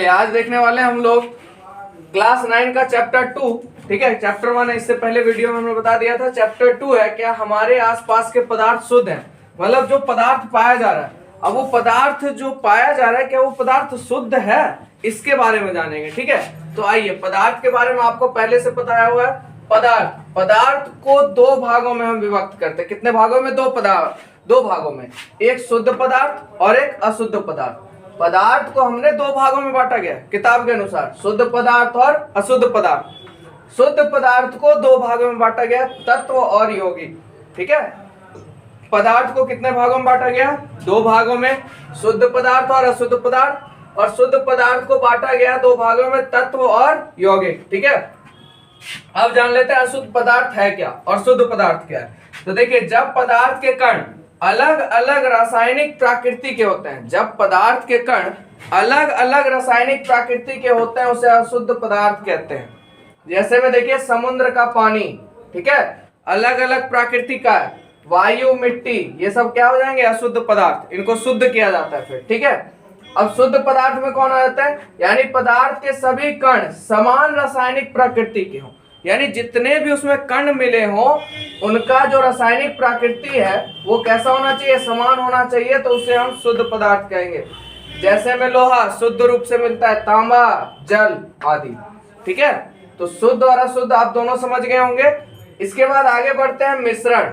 चलिए आज देखने वाले हम लोग क्लास 9 का चैप्टर 2। ठीक है, चैप्टर 1 है, इससे पहले वीडियो में हमने बता दिया था। चैप्टर 2 है क्या हमारे आसपास के पदार्थ शुद्ध हैं, मतलब जो पदार्थ पाया जा रहा है। अब वो पदार्थ जो पाया जा रहा है क्या वो पदार्थ शुद्ध है, इसके बारे में जानेंगे। ठीक है, तो आइए पदार्थ के बारे में आपको पहले से बताया हुआ है। पदार्थ को दो भागों में हम विभक्त करते हैं। कितने भागों में? दो भागों में, एक शुद्ध पदार्थ और एक अशुद्ध पदार्थ। पदार्थ को हमने दो भागों में बांटा गया किताब के अनुसार, शुद्ध पदार्थ और अशुद्ध पदार्थ। शुद्ध पदार्थ को दो भागों में बांटा गया, तत्व और यौगिक। ठीक है, पदार्थ को कितने भागों में बांटा गया? दो भागों में, शुद्ध पदार्थ और अशुद्ध पदार्थ। और शुद्ध पदार्थ को बांटा गया दो भागों में, तत्व और यौगिक। ठीक है, अब जान लेते हैं अशुद्ध पदार्थ है क्या और शुद्ध पदार्थ क्या है। तो देखिए, जब पदार्थ के कण अलग अलग रासायनिक प्रकृति के होते हैं, जब पदार्थ के कण अलग अलग रासायनिक प्रकृति के होते हैं उसे अशुद्ध पदार्थ कहते हैं। जैसे में देखिए समुद्र का पानी, ठीक है, अलग अलग प्रकृति का है। वायु, मिट्टी, ये सब क्या हो जाएंगे? अशुद्ध पदार्थ। इनको शुद्ध किया जाता है फिर। ठीक है, अब शुद्ध पदार्थ में कौन आ जाता है? यानी पदार्थ के सभी कण समान रासायनिक प्रकृति के हों, यानी जितने भी उसमें कण मिले हों उनका जो रासायनिक प्रकृति है वो कैसा होना चाहिए? समान होना चाहिए, तो उसे हम शुद्ध पदार्थ कहेंगे। जैसे में लोहा शुद्ध रूप से मिलता है, तांबा, जल आदि। ठीक है, तो शुद्ध और अशुद्ध आप दोनों समझ गए होंगे। इसके बाद आगे बढ़ते हैं मिश्रण,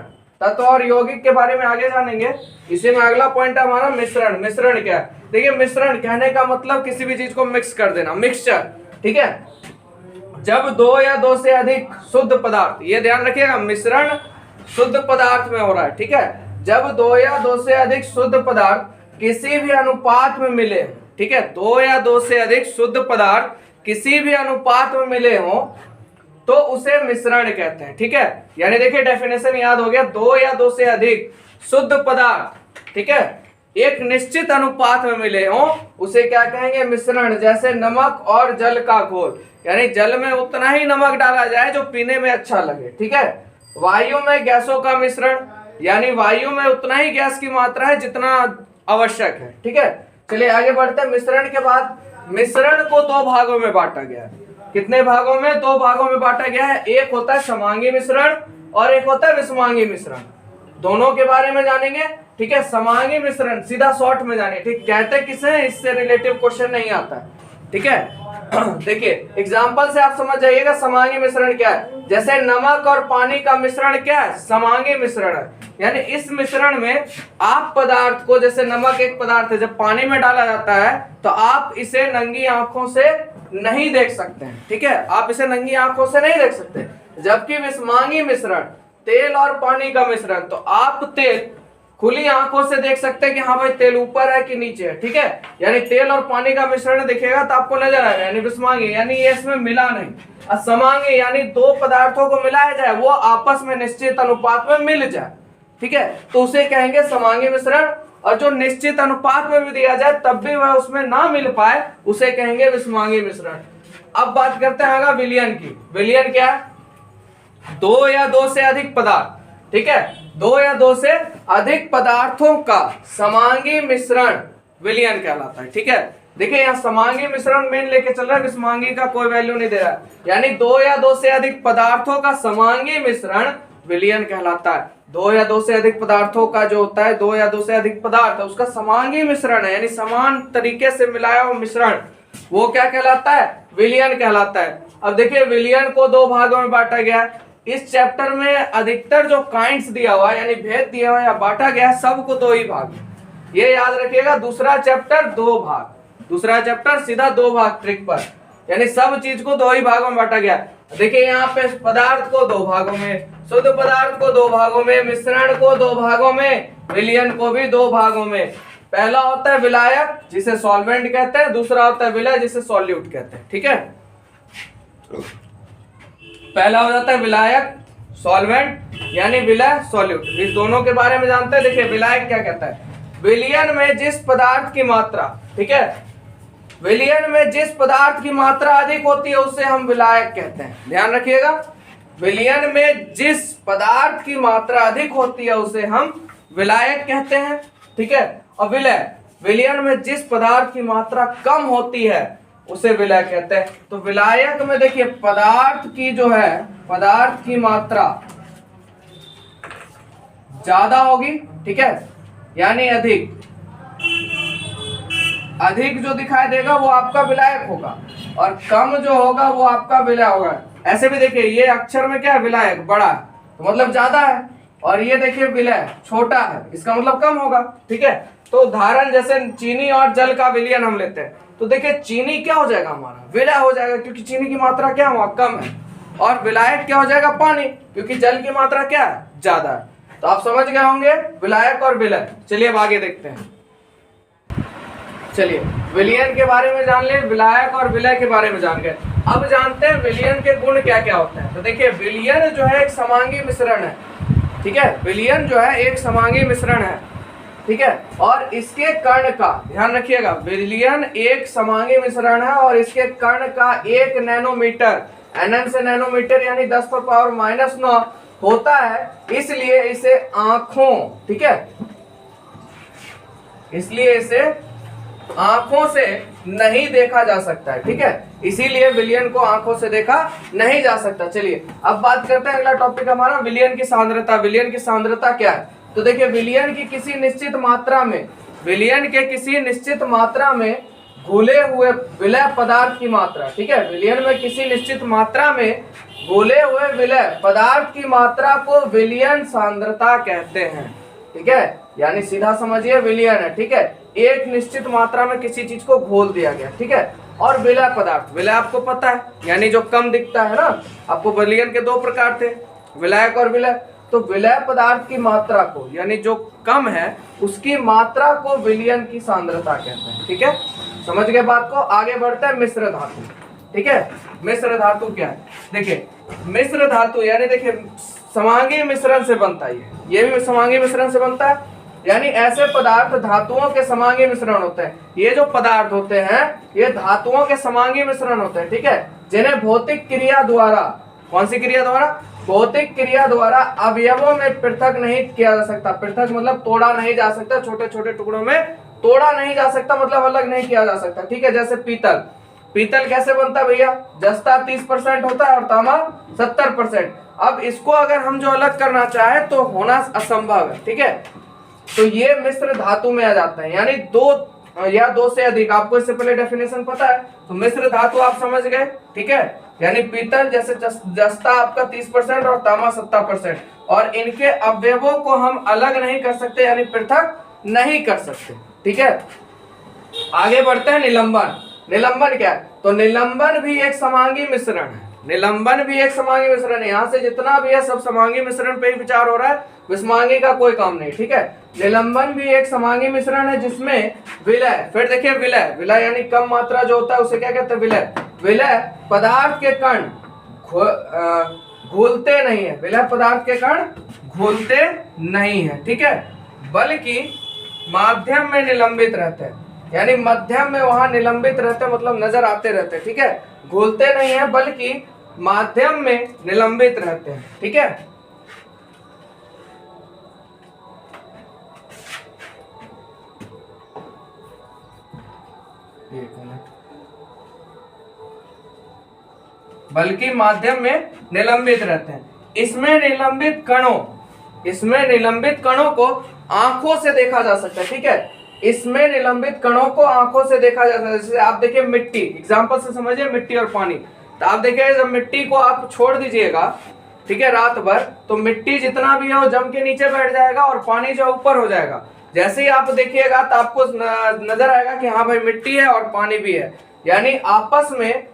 तत्व और यौगिक के बारे में आगे जानेंगे। इसी में अगला पॉइंट है हमारा मिश्रण। मिश्रण क्या है? देखिए, मिश्रण कहने का मतलब किसी भी चीज को मिक्स कर देना, मिक्सचर। ठीक है, जब दो या दो से अधिक शुद्ध पदार्थ, ये ध्यान रखिएगा, मिश्रण शुद्ध पदार्थ में हो रहा है। ठीक है, जब दो या दो से अधिक शुद्ध पदार्थ किसी भी अनुपात में मिले, ठीक है, दो या दो से अधिक शुद्ध पदार्थ किसी भी अनुपात में मिले हों तो उसे मिश्रण कहते हैं। ठीक है, यानी देखिए डेफिनेशन याद हो गया, दो या दो से अधिक शुद्ध पदार्थ, ठीक है, एक निश्चित अनुपात में मिले हों उसे क्या कहेंगे? मिश्रण। जैसे नमक और जल का घोल, यानी जल में उतना ही नमक डाला जाए जो पीने में अच्छा लगे। ठीक है, वायु में गैसों का मिश्रण, यानी वायु में उतना ही गैस की मात्रा है जितना आवश्यक है। ठीक है, चलिए आगे बढ़ते हैं। मिश्रण के बाद मिश्रण को दो भागों में बांटा गया है। कितने भागों में? दो भागों में बांटा गया है। एक होता है समांगी मिश्रण और एक होता है विषमांगी मिश्रण। दोनों के बारे में जानेंगे। ठीक है, समांगी मिश्रण सीधा शॉर्ट में जानिए। ठीक, कहते किसे हैं, इससे रिलेटिव क्वेश्चन नहीं आता है। ठीक है, देखिए एग्जांपल से आप समझ जाइएगा समांगी मिश्रण क्या है। जैसे नमक और पानी का मिश्रण क्या है? समांगी मिश्रण है। यानी इस मिश्रण में आप पदार्थ को, जैसे नमक एक पदार्थ है, जब पानी में डाला जाता है तो आप इसे नंगी आंखों से नहीं देख सकते हैं। ठीक है, आप इसे नंगी आंखों से नहीं देख सकते। जबकि विषमांगी मिश्रण तेल और पानी का मिश्रण, तो आप तेल खुली आंखों से देख सकते हैं कि हाँ भाई तेल ऊपर है कि नीचे है। ठीक है, यानी तेल और पानी का मिश्रण देखिएगा तो आपको नजर आएगा, यानी विषमांगी, यानी ये इसमें मिला नहीं। और समांगी यानी दो पदार्थों को मिलाया जाए, वो आपस में निश्चित अनुपात में मिल जाए। ठीक है, तो उसे कहेंगे समांगी मिश्रण। और जो निश्चित अनुपात में भी दिया जाए तब भी वह उसमें ना मिल पाए उसे कहेंगे विषमांगी मिश्रण। अब बात करते हैं विलयन की। विलयन क्या है? दो या दो से अधिक पदार्थ, ठीक है, दो या दो से अधिक पदार्थों का समांगी मिश्रण विलयन कहलाता है। ठीक है, देखिए यहाँ समांगी मिश्रण मेन लेके चल रहा है, विषमांगी का कोई वैल्यू नहीं दे रहा है। यानी दो या दो से अधिक पदार्थों का समांगी मिश्रण विलयन कहलाता है। दो या दो से अधिक पदार्थों का जो होता है, दो या दो से अधिक पदार्थ है, उसका समांगी मिश्रण है, यानी समान तरीके से मिलाया हुआ मिश्रण, वो क्या कहलाता है? विलयन कहलाता है। अब देखिए विलयन को दो भागों में बांटा गया है। इस चैप्टर में अधिकतर जो काइंड्स दिया हुआ है, यानी भेद दिया हुआ है या बांटा गया है, सबको दो ही भाग, ये याद रखिएगा। दूसरा चैप्टर दो भाग, दूसरा चैप्टर सीधा दो भाग ट्रिक पर, यानी सब चीज को दो ही भागों में बांटा गया। देखिए यहाँ पे पदार्थ को दो भागों में, शुद्ध पदार्थ को दो भागों में, मिश्रण को दो भागों में, विलयन को भी दो भागों में। पहला होता है विलायक जिसे सॉल्वेंट कहते हैं, दूसरा होता है विलय जिसे सॉल्यूट कहते हैं। ठीक है, पहला हो जाता है विलायक, सॉल्वेंट, यानी विलय, सॉल्यूट। इस दोनों के बारे में जानते हैं। देखिए विलायक क्या कहता है? विलयन में जिस पदार्थ की मात्रा, ठीक है, विलयन में जिस पदार्थ की मात्रा अधिक होती है उसे हम विलायक कहते हैं। ध्यान रखिएगा, विलयन में जिस पदार्थ की मात्रा अधिक होती है उसे हम विलायक कहते हैं। ठीक है, और विलय, विलयन में जिस पदार्थ की मात्रा कम होती है उसे विलय कहते हैं। तो विलायक में देखिए पदार्थ की जो है, पदार्थ की मात्रा ज्यादा होगी, ठीक है, यानी अधिक जो दिखाई देगा वो आपका विलायक होगा, और कम जो होगा वो आपका विलय होगा। ऐसे भी देखिए ये अक्षर में क्या है, विलायक बड़ा है तो मतलब ज्यादा है, और ये देखिए विलय छोटा है, इसका मतलब कम होगा, ठीक है। तो उदाहरण जैसे चीनी और जल का विलयन हम लेते हैं, तो देखिए चीनी क्या हो जाएगा, हमारा विलय हो जाएगा, क्योंकि चीनी की मात्रा क्या है, कम है, और विलायक क्या हो जाएगा, पानी, क्योंकि जल की मात्रा क्या है, ज्यादा है। तो आप समझ गए होंगे विलायक और विलय। चलिए अब आगे देखते हैं। चलिए विलयन के बारे में जान ले, विलायक और विलय के बारे में जान गए। अब जानते हैं विलयन के गुण क्या क्या होते हैं। तो देखिए विलयन जो है एक समांगी मिश्रण है, ठीक है, विलयन जो है एक समांगी मिश्रण है, ठीक है, और इसके कण का ध्यान रखिएगा, विलयन एक समांगी मिश्रण है और इसके कण का 1 नैनोमीटर, nm से नैनोमीटर यानी 10⁻⁻⁹ होता है, इसलिए इसे आंखों, ठीक है, इसलिए इसे आंखों से नहीं देखा जा सकता है, ठीक है, इसीलिए विलयन को आंखों से देखा नहीं जा सकता। चलिए अब बात करते हैं, अगला टॉपिक हमारा विलयन की सांद्रता। विलयन की सांद्रता क्या है, तो देखिए विलयन की किसी निश्चित मात्रा में, विलयन के किसी निश्चित मात्रा में घुले हुए विलय पदार्थ की मात्रा, ठीक है, विलयन में किसी निश्चित मात्रा में घुले हुए विलय पदार्थ की मात्रा को विलयन सांद्रता कहते हैं, ठीक है, यानी सीधा समझिए विलयन है, ठीक है, एक निश्चित मात्रा में किसी चीज को घोल दिया गया, ठीक है। और विलय पदार्थ, विलय आपको पता है यानी जो कम दिखता है ना, आपको विलयन के 2 प्रकार थे, विलायक और विलय। तो विलय पदार्थ की मात्रा को यानी जो कम है उसकी मात्रा को विलयन की सांद्रता कहते हैं, ठीक है, समझ गए बात को। आगे बढ़ते हैं मिश्र धातु, ठीक है, मिश्र धातु क्या है, देखिए मिश्र धातु यानी देखिए समांगी मिश्रण से बनता है, ये भी समांगी मिश्रण से बनता है, यानी ऐसे पदार्थ धातुओं के समांगी मिश्रण होते हैं। ये जो पदार्थ होते हैं ये धातुओं के समांगी मिश्रण होते हैं, ठीक है, जिन्हें भौतिक क्रिया द्वारा, कौन सी क्रिया द्वारा, भौतिक क्रिया द्वारा अवयवों में पृथक नहीं किया जा सकता। पृथक मतलब तोड़ा नहीं जा सकता, छोटे छोटे टुकड़ों में तोड़ा नहीं जा सकता, मतलब अलग नहीं किया जा सकता, ठीक है। जैसे पीतल, पीतल कैसे बनता है भैया, जस्ता 30% होता है और तांबा 70%। अब इसको अगर हम जो अलग करना चाहे तो होना असंभव है, ठीक है। तो ये मिश्र धातु में आ जाता है, यानी 2 या 2 से अधिक। आपको इससे पहले डेफिनेशन पता है, तो मिश्र धातु आप समझ गए, ठीक है, यानी पीतल जैसे जस्ता आपका 30% और तांबा 70%, और इनके अवयवों को हम अलग नहीं कर सकते, यानी पृथक नहीं कर सकते, ठीक है। आगे बढ़ते हैं निलंबन। निलंबन क्या है, तो निलंबन भी एक समांगी मिश्रण है, निलंबन भी एक समांगी मिश्रण है। यहाँ से जितना भी है सब समांगी मिश्रण पे ही विचार हो रहा है, विषमांगी का कोई काम नहीं, ठीक है। निलंबन भी एक समांगी मिश्रण है जिसमें विलय, फिर देखिए विलय, विलय यानी कम मात्रा जो होता है उसे क्या कहते हैं, विलय। विलय पदार्थ के कण घुलते नहीं है, विलय पदार्थ के कण घुलते नहीं है, ठीक है, बल्कि माध्यम में निलंबित रहते हैं, यानी मध्यम में वहां निलंबित रहते हैं, मतलब नजर आते रहते हैं, ठीक है, घुलते नहीं है बल्कि माध्यम में निलंबित रहते हैं, ठीक है। बल्कि माध्यम में निलंबित रहते हैं। इसमें निलंबित कणों को आंखों से देखा जा सकता है, ठीक है, इसमें निलंबित कणों को आंखों से देखा जा सकता है। जैसे आप देखिए मिट्टी, एग्जांपल से समझिए मिट्टी और पानी, तो आप देखिए जब मिट्टी को आप छोड़ दीजिएगा, ठीक है, रात भर, तो मिट्टी जितना भी है वो जम के नीचे बैठ जाएगा और पानी जो ऊपर हो जाएगा। जैसे ही आप देखिएगा तो आपको नजर आएगा कि हाँ भाई मिट्टी है और पानी भी है, यानी आपस में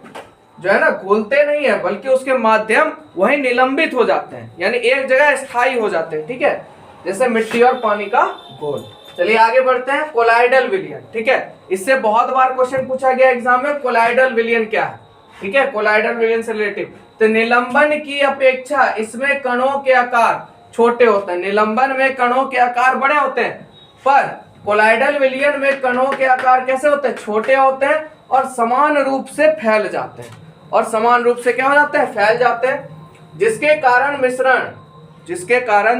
जो है ना घुलते नहीं है, बल्कि उसके माध्यम वही निलंबित हो जाते हैं, यानी एक जगह स्थायी हो जाते हैं, ठीक है, जैसे मिट्टी और पानी का घोल। चलिए आगे बढ़ते हैं, कोलाइडल विलयन, ठीक है, इससे बहुत बार क्वेश्चन पूछा गया एग्जाम में, कोलाइडल विलयन क्या है, ठीक है, कोलाइडल विलयन से रिलेटिव। तो निलंबन की अपेक्षा इसमें कणों के आकार छोटे होते हैं, निलंबन में कणों के आकार बड़े होते हैं, पर कोलाइडल विलयन में कणों के आकार कैसे होते हैं, छोटे होते हैं और समान रूप से फैल जाते हैं, और समान रूप से क्या हो जाते हैं, फैल जाते हैं, जिसके कारण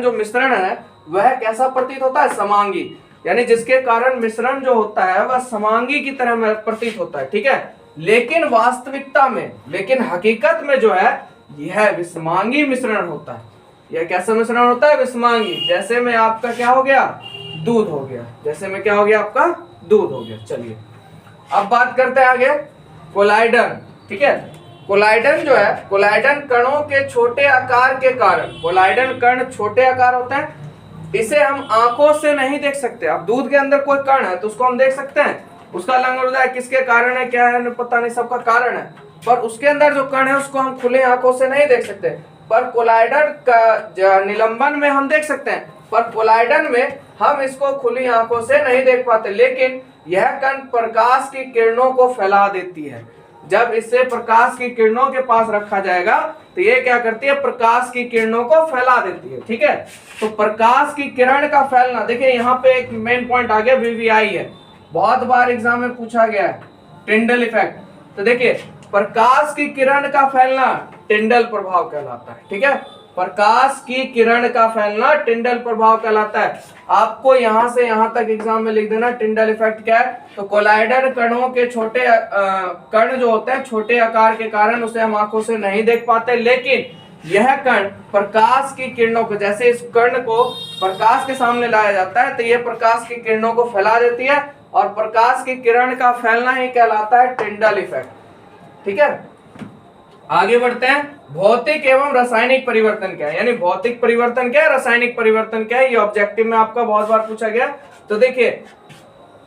जो मिश्रण है वह कैसा प्रतीत होता है, समांगी, यानी जिसके कारण मिश्रण जो होता है वह समांगी की तरह प्रतीत होता है, ठीक है, लेकिन वास्तविकता में, लेकिन हकीकत में जो है यह विषमांगी मिश्रण होता है। यह कैसा मिश्रण होता है? विषमांगी। जैसे में आपका क्या हो गया? दूध हो गया। जैसे में क्या हो गया? आपका दूध हो गया। चलिए अब बात करते हैं आगे कोलाइडन। ठीक है, कोलाइडन जो है, कोलाइडन कणों के छोटे आकार के कारण, कोलाइडन कण छोटे आकार होते हैं, इसे हम आंखों से नहीं देख सकते। अब दूध के अंदर कोई कण है तो उसको हम देख सकते हैं, उसका रंग उड़ता है, किसके कारण है, क्या है, पता नहीं, सबका कारण है, पर उसके अंदर जो कण है उसको हम खुले आंखों से नहीं देख सकते। पर कोलाइडन का निलंबन में हम देख सकते हैं, पर कोलाइडन में हम इसको खुली आंखों से नहीं देख पाते। लेकिन यह कण प्रकाश की किरणों को फैला देती है। जब इसे प्रकाश की किरणों के पास रखा जाएगा तो ये क्या करती है? प्रकाश की किरणों को फैला देती है। ठीक है, तो प्रकाश की किरण का फैलना, देखिए यहाँ पे एक मेन पॉइंट आ गया, वीवीआई है, बहुत बार एग्जाम में पूछा गया है, टिंडल इफेक्ट। तो देखिए प्रकाश की किरण का फैलना टिंडल प्रभाव कहलाता है। ठीक है, प्रकाश की किरण का फैलना टिंडल प्रभाव कहलाता है। आपको यहां से यहां तक एग्जाम में लिख देना टिंडल इफेक्ट क्या है। तो कोलाइडन कणों के छोटे कण जो होते हैं छोटे आकार के कारण उसे हम आंखों से नहीं देख पाते, लेकिन यह कण प्रकाश की किरणों को, जैसे इस कण को प्रकाश के सामने लाया जाता है तो यह प्रकाश की किरणों को फैला देती है, और प्रकाश की किरण का फैलना ही कहलाता है टिंडल इफेक्ट। ठीक है, आगे बढ़ते हैं। भौतिक एवं रासायनिक परिवर्तन क्या है, यानी भौतिक परिवर्तन क्या है, रासायनिक परिवर्तन क्या है, ये ऑब्जेक्टिव में आपका बहुत बार पूछा गया। तो देखिए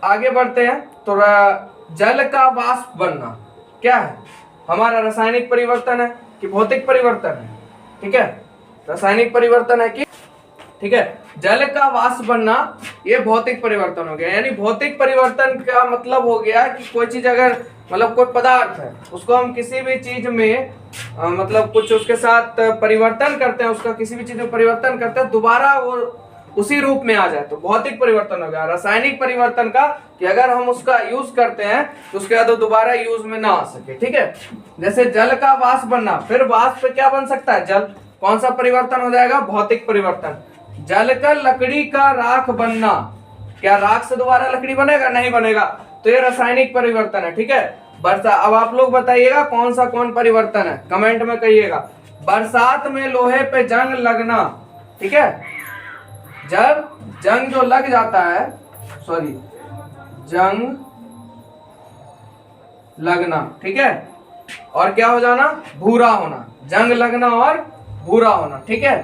आगे बढ़ते हैं। तो जल का वाष्प बनना क्या है, हमारा रासायनिक परिवर्तन है कि भौतिक परिवर्तन है? ठीक है, रासायनिक परिवर्तन है कि, ठीक है, जल का वाष्प बनना ये भौतिक परिवर्तन हो गया। यानी भौतिक परिवर्तन का मतलब हो गया कि कोई चीज अगर, मतलब कोई पदार्थ है उसको हम किसी भी चीज में मतलब कुछ उसके साथ परिवर्तन करते हैं, उसका किसी भी चीज में परिवर्तन करते हैं, दोबारा वो उसी रूप में आ जाए तो भौतिक परिवर्तन हो गया। रासायनिक परिवर्तन का कि अगर हम उसका यूज करते हैं तो उसके बाद दोबारा यूज में ना आ सके। ठीक है, जैसे जल का वाष्प बनना, फिर वाष्प क्या बन सकता है? जल। कौन सा परिवर्तन हो जाएगा? भौतिक परिवर्तन। जलकर लकड़ी का राख बनना, क्या राख से दोबारा लकड़ी बनेगा? नहीं बनेगा, तो ये रासायनिक परिवर्तन है। ठीक है, बरसा, अब आप लोग बताइएगा कौन सा कौन परिवर्तन है, कमेंट में कहिएगा। बरसात में लोहे पे जंग लगना, ठीक है, जब जंग जो लग जाता है, सॉरी, जंग लगना, ठीक है, और क्या हो जाना? भूरा होना। जंग लगना और भूरा होना। ठीक है,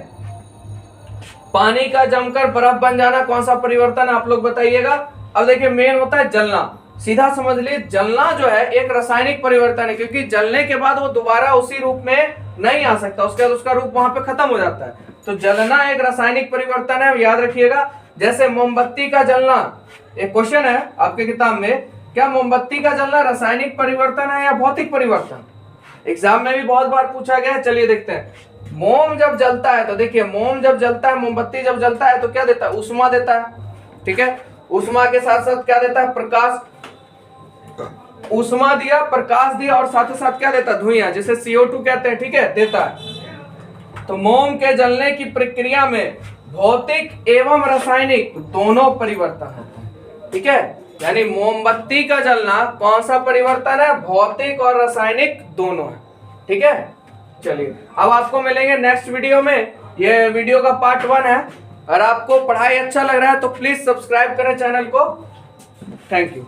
पानी का जमकर बर्फ बन जाना, कौन सा परिवर्तन है आप लोग बताइएगा। अब देखिए मेन होता है जलना, सीधा समझ लीजिए जलना जो है एक रासायनिक परिवर्तन है, क्योंकि जलने के बाद वो दोबारा उसी रूप में नहीं आ सकता, उसके बाद उसका रूप वहां पे खत्म हो जाता है। तो जलना एक रासायनिक परिवर्तन है, याद रखिएगा। जैसे मोमबत्ती का जलना, एक क्वेश्चन है आपके किताब में, क्या मोमबत्ती का जलना रासायनिक परिवर्तन है या भौतिक परिवर्तन? एग्जाम में भी बहुत बार पूछा गया है। चलिए देखते हैं। मोम जब जलता है तो देखिए, मोम जब जलता है, मोमबत्ती जब जलता है तो क्या देता है? ऊष्मा देता है। ठीक है, ऊष्मा के साथ साथ क्या देता है? प्रकाश। ऊष्मा दिया, प्रकाश दिया, और साथ ही साथ क्या देता है? धुइयां, जिसे CO2 कहते हैं। ठीक है, देता है। तो मोम के जलने की प्रक्रिया में भौतिक एवं रासायनिक दोनों परिवर्तन होते हैं। ठीक है, यानी मोमबत्ती का जलना कौन सा परिवर्तन है? भौतिक और रासायनिक दोनों है। ठीक है, चलिए अब आपको मिलेंगे नेक्स्ट वीडियो में। ये वीडियो का पार्ट 1 है। अगर आपको पढ़ाई अच्छा लग रहा है तो प्लीज सब्सक्राइब करें चैनल को। Thank you.